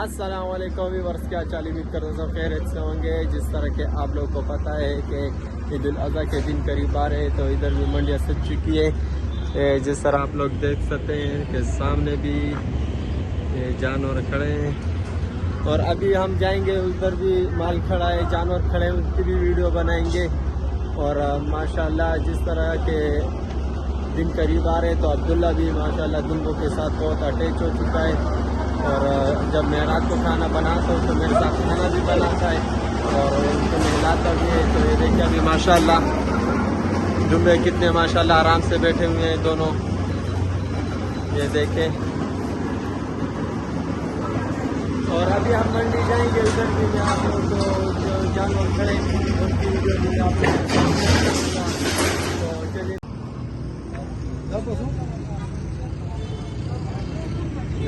अस्सलाम वालेकुम व्यूअर्स, क्या चाल उम्मीद करता हूँ सब खैरियत से होंगे। जिस तरह के आप लोगों को पता है कि ईद उल अज़हा के दिन करीब आ रहे हैं, तो इधर भी मंडियाँ सज चुकी है। जिस तरह आप लोग देख सकते हैं कि सामने भी जानवर खड़े हैं और अभी हम जाएंगे, उधर भी माल खड़ा है, जानवर खड़े हैं, उसकी भी वीडियो बनाएंगे। और माशाल्लाह जिस तरह के दिन करीब आ रहे हैं, तो अब्दुल्ला भी माशाल्लाह दुम्बों के साथ बहुत अटैच हो चुका है। और जब मैं रात को खाना बनाता हूँ तो मेरे साथ खाना भी बनाता है और उनको नहलाता भी है। तो ये देखिए अभी माशाल्लाह जुम्बे कितने माशाल्लाह आराम से बैठे हुए हैं दोनों, ये देखें। और अभी हम मंडी जाएंगे, उधर भी मैं आप लोग को जो जानवर खड़े उनकी वीडियो भी आप तो चलिए।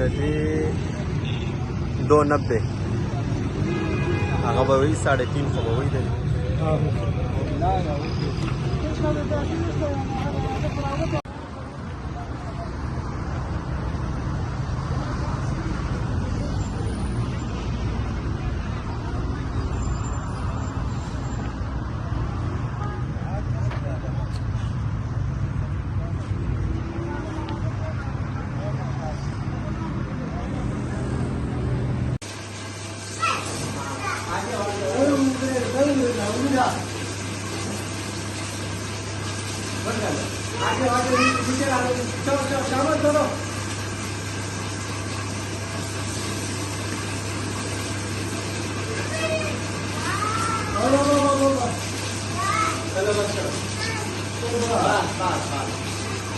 जी 290 आगा वही 350 वही दे।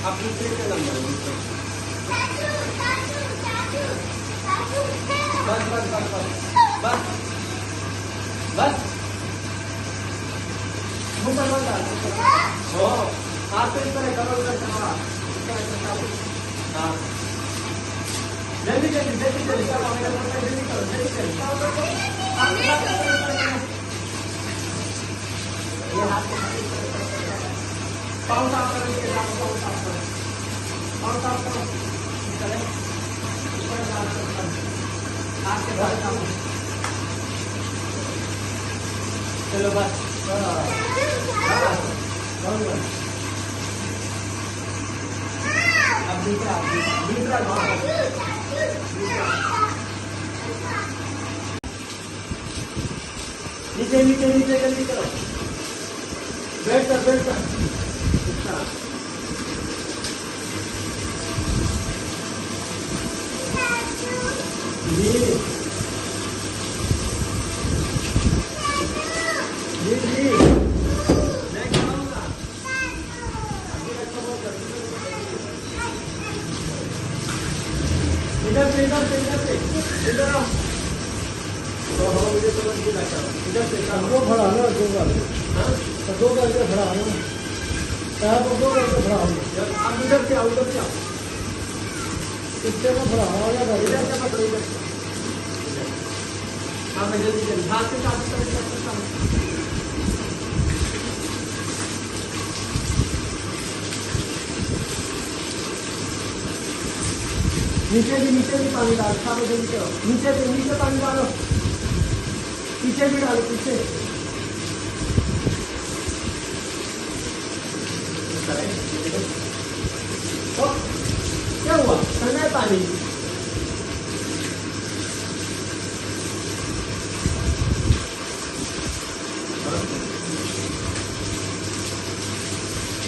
आप दूसरे के नंबर बस बस बस बस बस बस आप इस तरह करो, हाँ जल्दी जल्दी जल्दी जल्दी जल्दी करो, जल्दी करो। पाँव साफ करो, पाँव साफ करो, पाँव साफ करो, आपके बाद चलो बस अब दूसरा नीचे नीचे नीचे जल्दी करो, बैठ कर इधर आओ। तो हम मुझे समझ नहीं लगता, इधर से दो खड़ा है ना, दो का इधर खड़ा है ना, यहाँ पर दो का इधर खड़ा होंगे। आप इधर से आओ, इधर से आओ, इससे में खड़ा हो जाएगा, इधर से पकड़ो, इधर से। हाँ मैं जल्दी जल्दी हाथ से चाबी करता हूँ। नीचे भी पानी डालो, सारे जल्दी करो, नीचे पानी डालो, पीछे भी डालो, पीछे तो क्या हुआ, ठंडा है पानी।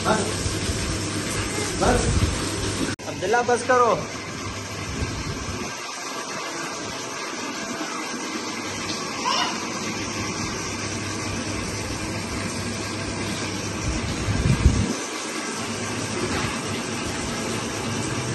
बस बस अब्दुल्ला बस करो।